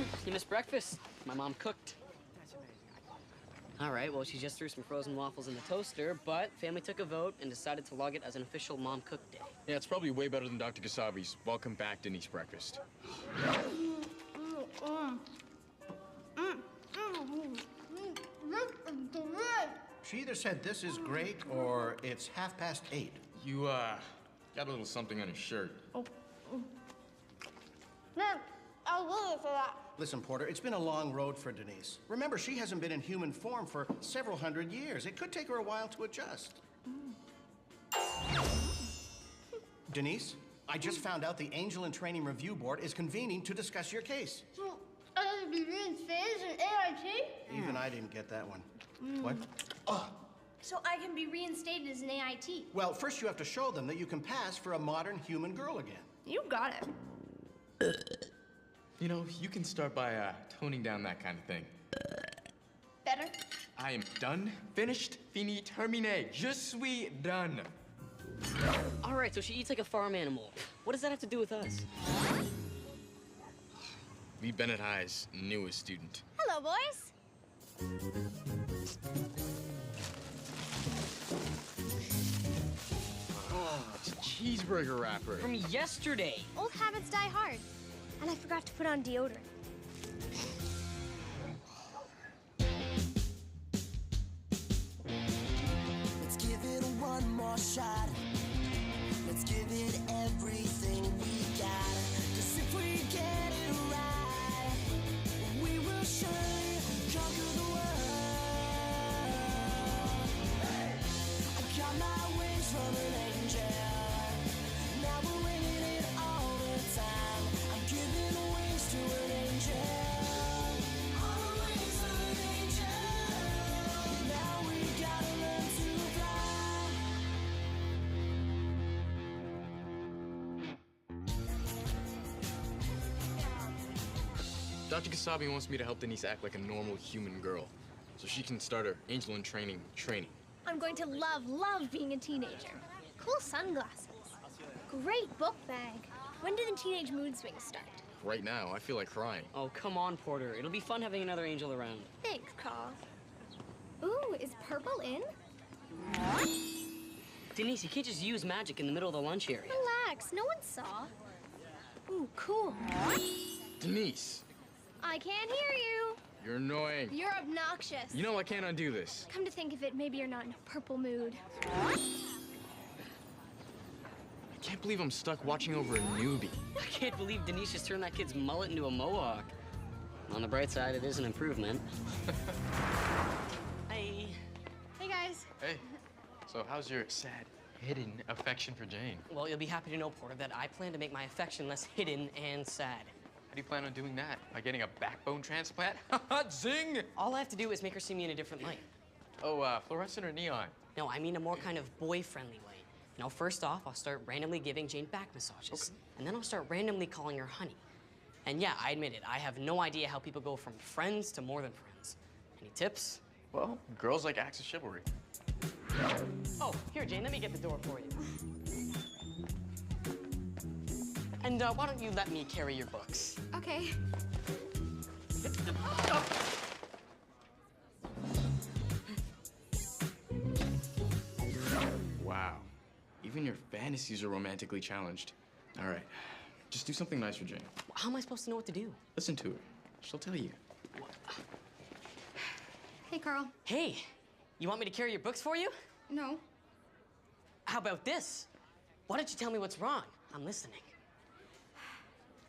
on, you missed breakfast. My mom cooked. All right, well, she just threw some frozen waffles in the toaster, but family took a vote and decided to log it as an official mom cook day. Yeah, it's probably way better than Dr. Kasabi's Welcome Back, Denise breakfast. She either said this is great or it's 8:30. You, got a little something on your shirt. Mom, I'll love it for that. Listen, Porter, it's been a long road for Denise. Remember, she hasn't been in human form for several hundred years. It could take her a while to adjust. Denise, I just found out the Angel in Training Review Board is convening to discuss your case. So, I have to be reinstated as an AIT? Even I didn't get that one. What? Oh, So I can be reinstated as an AIT. well, first you have to show them that you can pass for a modern human girl again. You got it. You know, you can start by, toning down that kind of thing. Better? I am done, finished, fini, terminé. Je suis done. All right, so she eats like a farm animal. What does that have to do with us? Lee Bennett High's newest student. Hello, boys. Oh, it's a cheeseburger wrapper. From yesterday. Old habits die hard. And I forgot to put on deodorant. Let's give it one more shot. Let's give it everything we got. 'Cause if we get it right, we will surely conquer the world. I got my wings from an angel. Now we're winging it all the time. I'm giving wings to an angel. All the wings of an angel. Now we gotta learn to fly. Dr. Kasabi wants me to help Denise act like a normal human girl, so she can start her Angel in Training training. I'm going to love being a teenager. Cool sunglasses. Great book bag. When do the teenage mood swings start? Right now, I feel like crying. Oh, come on, Porter. It'll be fun having another angel around. Thanks, Carl. Ooh, is purple in? Denise, you can't just use magic in the middle of the lunch area. Relax, no one saw. Ooh, cool. Denise, I can't hear you. you're annoying. You're obnoxious. You know I can't undo this. Come to think of it, maybe you're not in a purple mood. I can't believe I'm stuck watching over a newbie. I can't believe Denise just turned that kid's mullet into a mohawk. On the bright side, it is an improvement. Hey. Hey, guys. Hey, so how's your sad, hidden affection for Jane? Well, you'll be happy to know, Porter, that I plan to make my affection less hidden and sad. How do you plan on doing that? By getting a backbone transplant? Zing! All I have to do is make her see me in a different light. Oh, fluorescent or neon? No, I mean a more kind of boy-friendly way. You know, first off, I'll start randomly giving Jane back massages. Okay. And then I'll start randomly calling her honey. And yeah, I admit it, I have no idea how people go from friends to more than friends. Any tips? Well, girls like acts of chivalry. Oh, here, Jane, let me get the door for you. And why don't you let me carry your books? Okay. Wow. Even your fantasies are romantically challenged. All right. Just do something nice for Jane. How am I supposed to know what to do? Listen to her. She'll tell you. Hey, Carl. Hey, you want me to carry your books for you? No. How about this? Why don't you tell me what's wrong? I'm listening.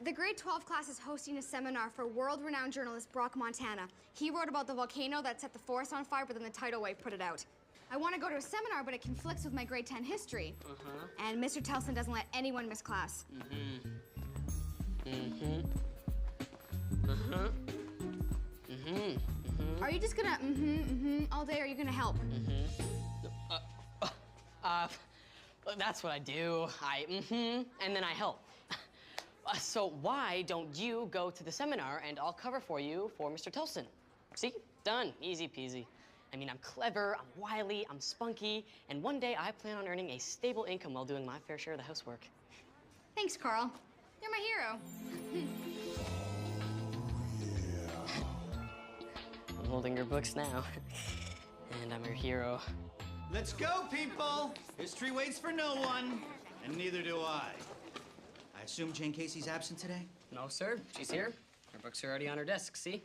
The grade 12 class is hosting a seminar for world-renowned journalist Brock Montana. He wrote about the volcano that set the forest on fire, but then the tidal wave put it out. I want to go to a seminar, but it conflicts with my grade 10 history. And Mr. Telson doesn't let anyone miss class. Are you just gonna all day, or are you gonna help? That's what I do. And then I help. So why don't you go to the seminar and I'll cover for you for Mr. Telson? See? Done. Easy peasy. I mean, I'm clever, I'm wily, I'm spunky, and one day I plan on earning a stable income while doing my fair share of the housework. Thanks, Carl. You're my hero. holding her books now. And I'm her hero. Let's go, people! History waits for no one, and neither do I. I assume Jane Casey's absent today? No, sir. She's here. Her books are already on her desk, see?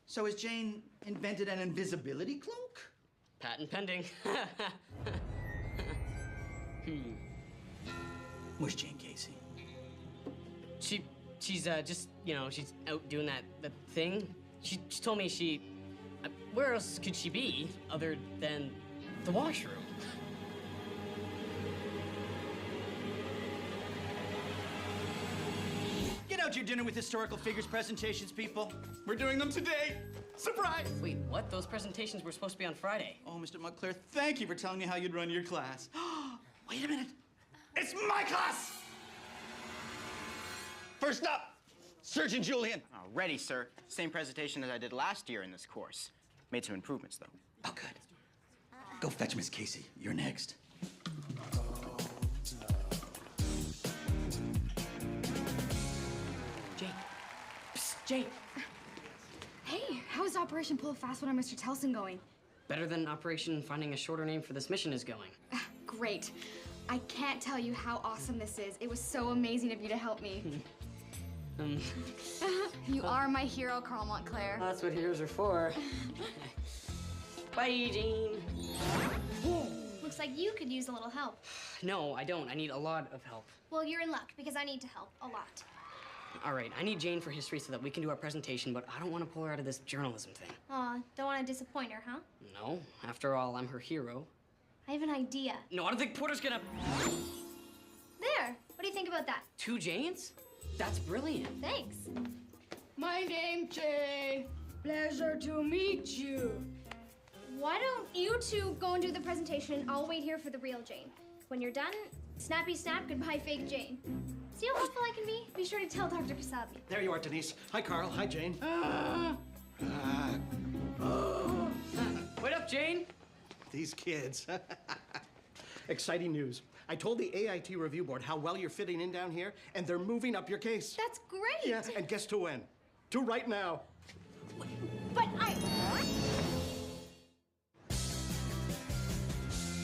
So has Jane invented an invisibility cloak? Patent pending. Where's Jane Casey? She's just, you know, she's out doing that thing. She told me where else could she be other than the washroom? Get out your dinner with historical figures presentations, people. We're doing them today. Surprise! Wait, what? Those presentations were supposed to be on Friday. Oh, Mr. Montclair, thank you for telling me how you'd run your class. Wait a minute. It's my class! First up, Surgeon Julian. Oh, ready, sir. Same presentation as I did last year in this course. Made some improvements, though. Oh, good. Go fetch Miss Casey. You're next. Jane. Psst, Jane. Hey, how's Operation Pull a Fast One on Mr. Telson going? Better than Operation Finding a Shorter Name for This Mission is going. Great. I can't tell you how awesome this is. It was so amazing of you to help me. You are my hero, Carl Montclair. That's what heroes are for. Bye, Jane. Looks like you could use a little help. No, I don't. I need a lot of help. Well, you're in luck because I need to help a lot. All right, I need Jane for history so that we can do our presentation, but I don't want to pull her out of this journalism thing. Aw, don't want to disappoint her, huh? No, after all, I'm her hero. I have an idea. No, I don't think Porter's gonna... There! What do you think about that? 2 Janes? That's brilliant. Thanks. My name's Jane. Pleasure to meet you. Why don't you two go and do the presentation? I'll wait here for the real Jane. When you're done, snappy snap, goodbye, fake Jane. See how helpful I can be? Be sure to tell Dr. Kasabi. There you are, Denise. Hi, Carl. Hi, Jane. Wait up, Jane. These kids. Exciting news. I told the AIT review board how well you're fitting in down here, and they're moving up your case. That's great. Yeah, and guess to when? To right now. But I...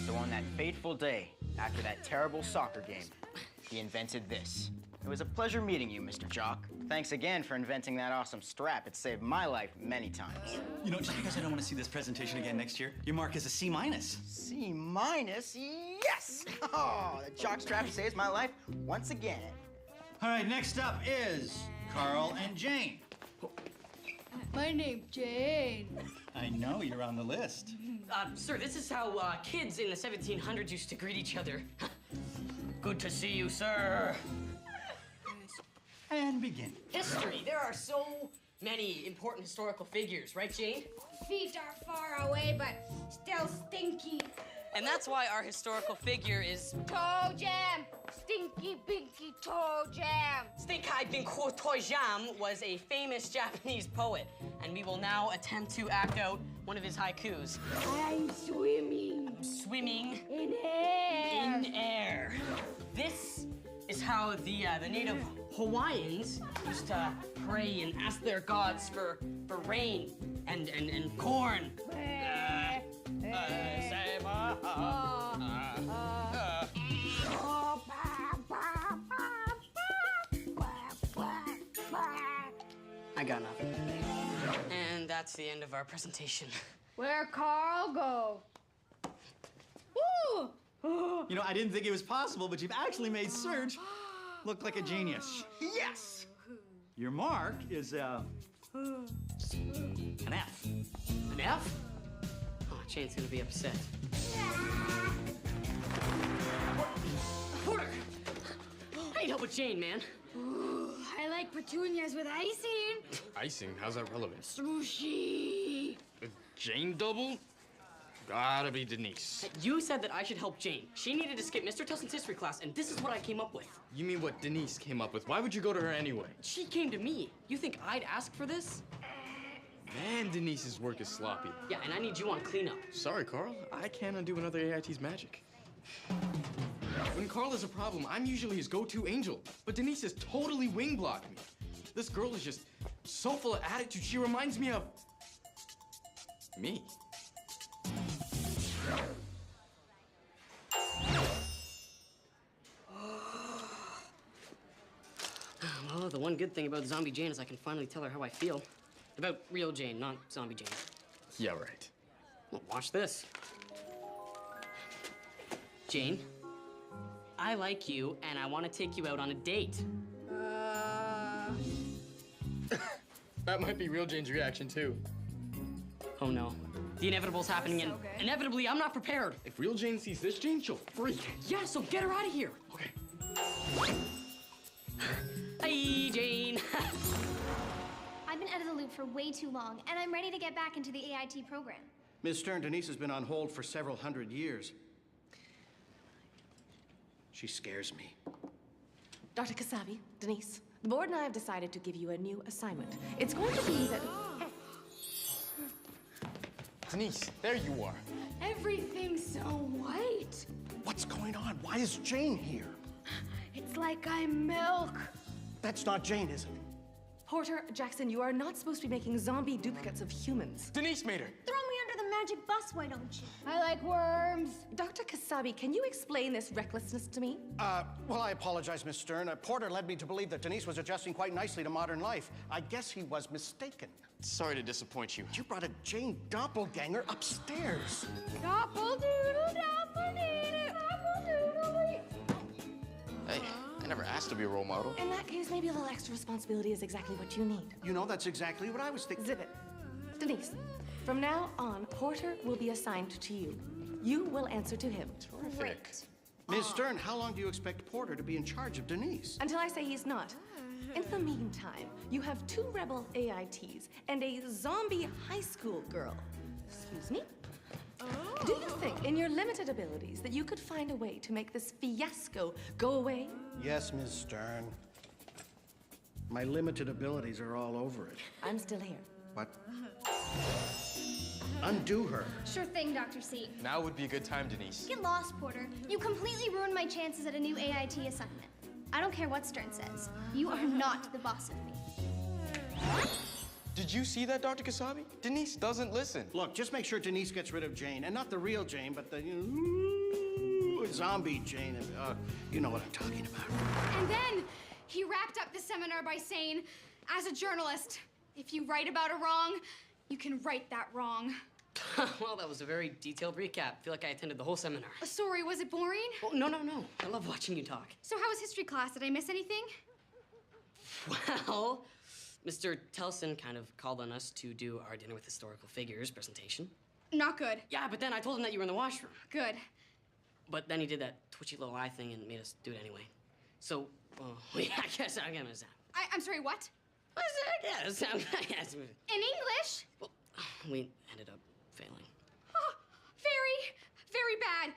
So on that fateful day, after that terrible soccer game, he invented this. It was a pleasure meeting you, Mr. Jock. Thanks again for inventing that awesome strap. It saved my life many times. You know, just because I don't want to see this presentation again next year, your mark is a C-. C-? Yes! Oh, the jock strap saves my life once again. All right, next up is Carl and Jane. My name's Jane. I know, you're on the list. Sir, this is how kids in the 1700s used to greet each other. Good to see you, sir. And begin. History. There are so many important historical figures, right, Jane? Feet are far away, but still stinky. And that's why our historical figure is Toe jam! Stinky, binky toe jam! Stinkai Binko Toijam was a famous Japanese poet, and we will now attempt to act out one of his haikus. I'm swimming Swimming in air. in air. This is how the native Hawaiians used to pray and ask their gods for rain and corn. I got nothing. And that's the end of our presentation. Where Carl go? Woo! You know, I didn't think it was possible, but you've actually made Serge look like a genius. Yes! Your mark is, an F. An F? Oh, Jane's gonna be upset. Porter! I need help with Jane, man. Ooh, I like petunias with icing. Icing? How's that relevant? Sushi. A Jane double? Gotta be Denise. You said that I should help Jane. She needed to skip Mr. Telson's history class, and this is what I came up with. You mean what Denise came up with? Why would you go to her anyway? She came to me. You think I'd ask for this? Man, Denise's work is sloppy. Yeah, and I need you on cleanup. Sorry, Carl. I can't undo another AIT's magic. When Carl has a problem, I'm usually his go-to angel. But Denise has totally wing-blocked me. This girl is just so full of attitude. She reminds me of... Me? Well, the one good thing about Zombie Jane is I can finally tell her how I feel. About real Jane, not Zombie Jane. Yeah, right. Well, watch this. Jane, I like you, and I want to take you out on a date. That might be real Jane's reaction, too. Oh, no. The inevitable's happening, and inevitably, I'm not prepared. If real Jane sees this Jane, she'll freak. Yeah, so get her out of here. Okay. Hi, Jane. I've been out of the loop for way too long, and I'm ready to get back into the AIT program. Ms. Stern, Denise has been on hold for several hundred years. She scares me. Dr. Kasabi, Denise, the board and I have decided to give you a new assignment. It's going to be that... Denise, there you are. Everything's so white. What's going on? Why is Jane here? It's like I'm milk. That's not Jane, is it? Porter, Jackson, you are not supposed to be making zombie duplicates of humans. Denise made her. Throw me under the magic bus, why don't you? I like worms. Dr. Kasabi, can you explain this recklessness to me? Well, I apologize, Miss Stern. Porter led me to believe that Denise was adjusting quite nicely to modern life. I guess he was mistaken. Sorry to disappoint you. You brought a Jane doppelganger upstairs. Doppel-doodle, doppel-doodle, doppel-doodle. Hey, I never asked to be a role model. In that case, maybe a little extra responsibility is exactly what you need. You know, that's exactly what I was thinking. Zip it. Denise, from now on, Porter will be assigned to you. You will answer to him. Great. Ms. Stern, how long do you expect Porter to be in charge of Denise? Until I say he's not. In the meantime, you have 2 rebel AITs and a zombie high school girl. Excuse me? Do you think, in your limited abilities, that you could find a way to make this fiasco go away? Yes, Ms. Stern. My limited abilities are all over it. I'm still here. What? Undo her. Sure thing, Dr. C. Now would be a good time, Denise. Get lost, Porter. You completely ruined my chances at a new AIT assignment. I don't care what Stern says. You are not the boss of me. Did you see that, Dr. Kasabi? Denise doesn't listen. Look, just make sure Denise gets rid of Jane, and not the real Jane, but the zombie Jane. You know what I'm talking about. And then he wrapped up the seminar by saying, as a journalist, if you write about a wrong, you can right that wrong. Well, that was a very detailed recap. I feel like I attended the whole seminar. Sorry, was it boring? Oh, no. I love watching you talk. So how was history class? Did I miss anything? Well, Mr. Telson kind of called on us to do our dinner with historical figures presentation. Not good. Yeah, but then I told him that you were in the washroom. Good. But then he did that twitchy little eye thing and made us do it anyway. So, yeah, I guess I'm gonna sound. I'm sorry, what? What's that? Yeah, sound. Yes. In English? Well, we ended up failing. Oh, very bad.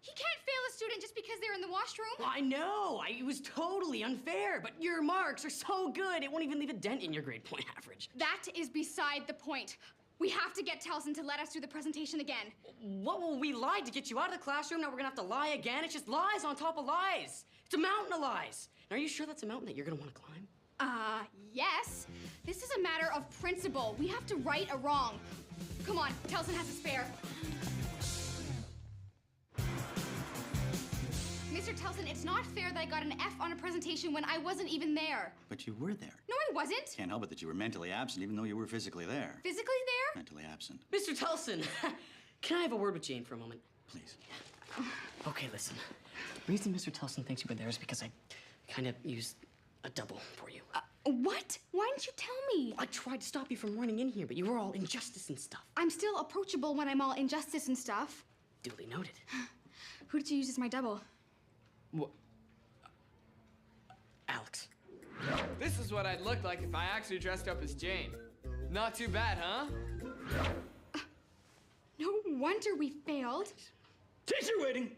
He can't fail a student just because they're in the washroom. Well, I know. It was totally unfair, but your marks are so good, it won't even leave a dent in your grade point average. That is beside the point. We have to get Telson to let us do the presentation again. What? Well, we lied to get you out of the classroom. Now we're gonna have to lie again. It's just lies on top of lies. It's a mountain of lies. And are you sure that's a mountain that you're gonna want to climb? Yes. This is a matter of principle. We have to right a wrong. Come on, Telson has a spare. Mr. Telson, it's not fair that I got an F on a presentation when I wasn't even there. But you were there. No, I wasn't. Can't help it that you were mentally absent, even though you were physically there. Physically there? Mentally absent. Mr. Telson, can I have a word with Jane for a moment? Please. Okay, listen. The reason Mr. Telson thinks you were there is because I kind of used a double for you. What? Why didn't you tell me? I tried to stop you from running in here, but you were all injustice and stuff. I'm still approachable when I'm all injustice and stuff. Duly noted. Who did you use as my double? What? Alex. This is what I'd look like if I actually dressed up as Jane. Not too bad, huh? No wonder we failed. Teacher waiting!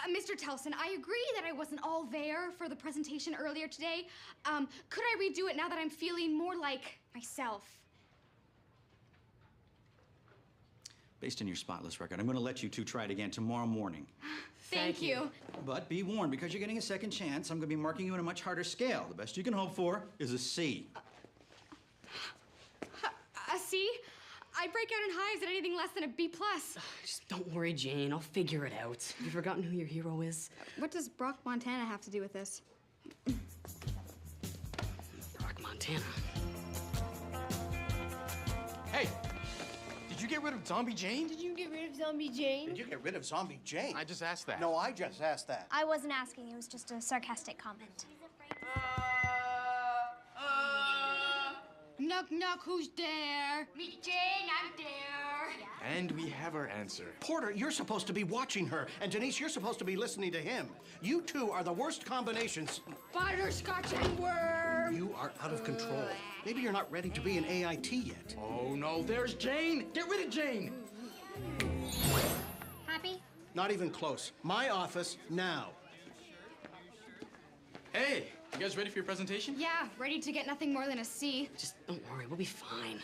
Mr. Telson, I agree that I wasn't all there for the presentation earlier today. Could I redo it now that I'm feeling more like myself? Based on your spotless record, I'm going to let you 2 try it again tomorrow morning. Thank you. But be warned, because you're getting a second chance, I'm going to be marking you on a much harder scale. The best you can hope for is a C. See? I break out in hives at anything less than a B+. Just don't worry, Jane. I'll figure it out. Have you forgotten who your hero is? What does Brock Montana have to do with this? Brock Montana. Hey, did you get rid of Zombie Jane? Did you get rid of Zombie Jane? Did you get rid of Zombie Jane? I just asked that. No, I just asked that. I wasn't asking. It was just a sarcastic comment. Knock, knock, who's there? Me, Jane, I'm there. And we have our answer. Porter, you're supposed to be watching her, and Denise, you're supposed to be listening to him. You two are the worst combinations. Butterscotch and worm. You are out of control. Maybe you're not ready to be an AIT yet. Oh, no, there's Jane. Get rid of Jane. Happy? Not even close. My office now. Hey, you guys ready for your presentation? Yeah, ready to get nothing more than a C. Just don't worry. We'll be fine.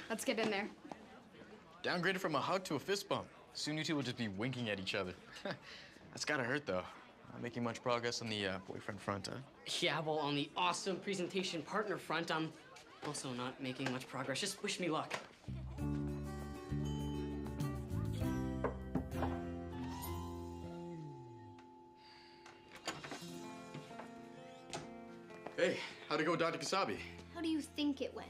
Let's get in there. Downgraded from a hug to a fist bump. Soon you two will just be winking at each other. That's gotta hurt, though. Not making much progress on the boyfriend front, huh? Yeah, well, on the awesome presentation partner front, I'm also not making much progress. Just wish me luck. Hey, how'd it go, Dr. Kasabi? How do you think it went?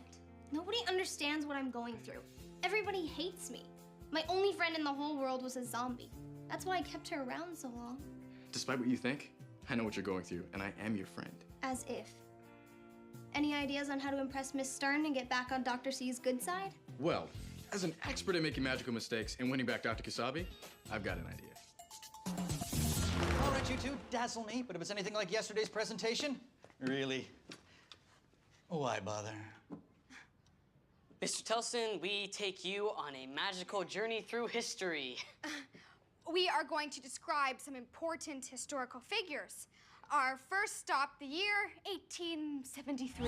Nobody understands what I'm going through. Everybody hates me. My only friend in the whole world was a zombie. That's why I kept her around so long. Despite what you think, I know what you're going through, and I am your friend. As if. Any ideas on how to impress Miss Stern and get back on Dr. C's good side? Well, as an expert at making magical mistakes and winning back Dr. Kasabi, I've got an idea. All right, you two, dazzle me, but if it's anything like yesterday's presentation, really, why bother? Mr. Telson, we take you on a magical journey through history. We are going to describe some important historical figures. Our first stop, the year 1873.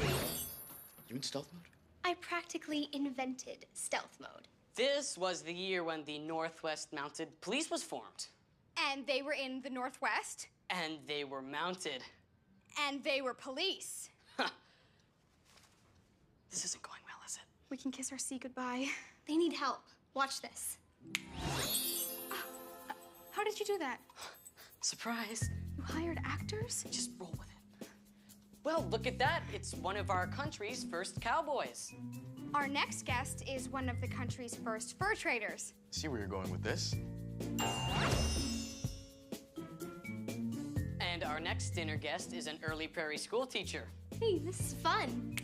You in stealth mode? I practically invented stealth mode. This was the year when the Northwest Mounted Police was formed. And they were in the Northwest. And they were mounted. And they were police. This isn't going well, is it? We can kiss our C goodbye. They need help. Watch this. How did you do that? Surprise. You hired actors? Just roll with it. Well, look at that. It's one of our country's first cowboys. Our next guest is one of the country's first fur traders. See where you're going with this? And our next dinner guest is an early prairie school teacher. Hey, this is fun.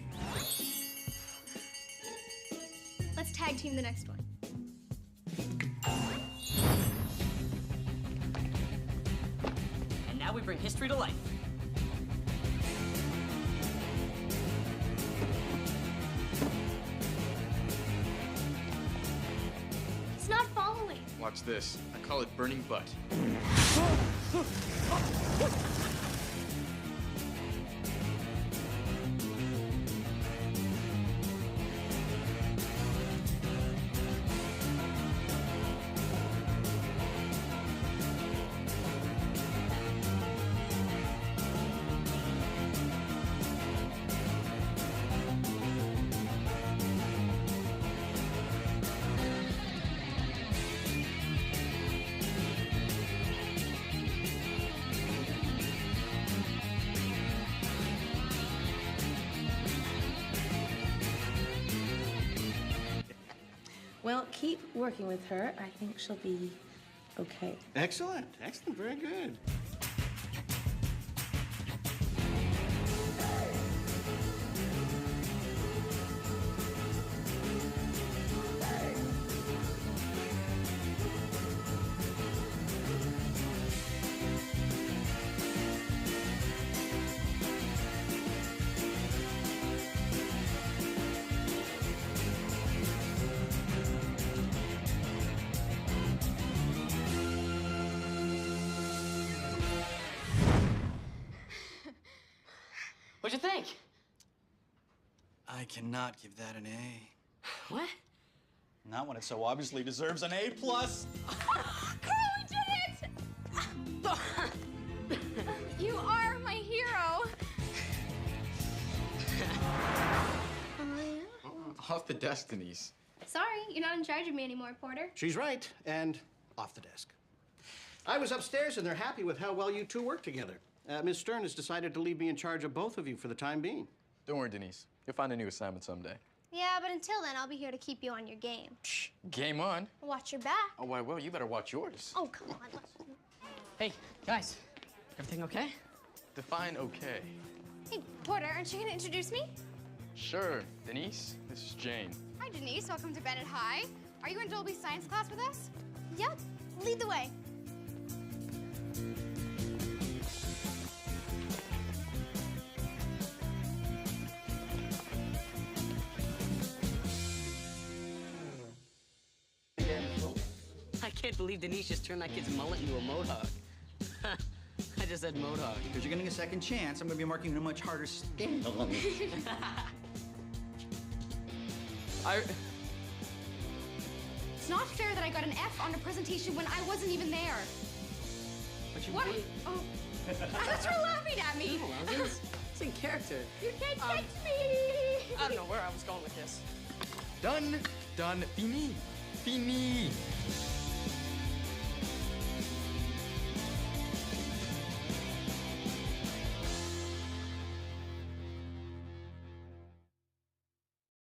Let's tag team the next one. And now we bring history to life. It's not following. Watch this. I call it burning butt. Well, keep working with her. I think she'll be okay. Excellent. Excellent. Very good. What'd you think? I cannot give that an A. What? Not when it so obviously deserves an A+. Carl, we did it! You are my hero. the desk, Denise. Sorry, you're not in charge of me anymore, Porter. She's right, and off the desk. I was upstairs, and they're happy with how well you two work together. Ms. Stern has decided to leave me in charge of both of you for the time being. Don't worry, Denise. You'll find a new assignment someday. Yeah, but until then, I'll be here to keep you on your game. Shh, game on. Watch your back. Oh, why, well, you better watch yours. Oh, come on. Hey, guys, everything okay? Define okay. Hey, Porter, aren't you gonna introduce me? Sure, Denise, this is Jane. Hi, Denise. Welcome to Bennett High. Are you in Dolby Science class with us? Yep, lead the way. I can't believe Denise just turned that kid's mullet into a mohawk. I just said mohawk. Because you're getting a second chance, I'm going to be marking you a much harder standard. It's not fair that I got an F on a presentation when I wasn't even there. But you What? would- Oh, I thought you were laughing at me. No, it's in character. You can't catch me. I don't know where I was going with this. Done, fini, fini.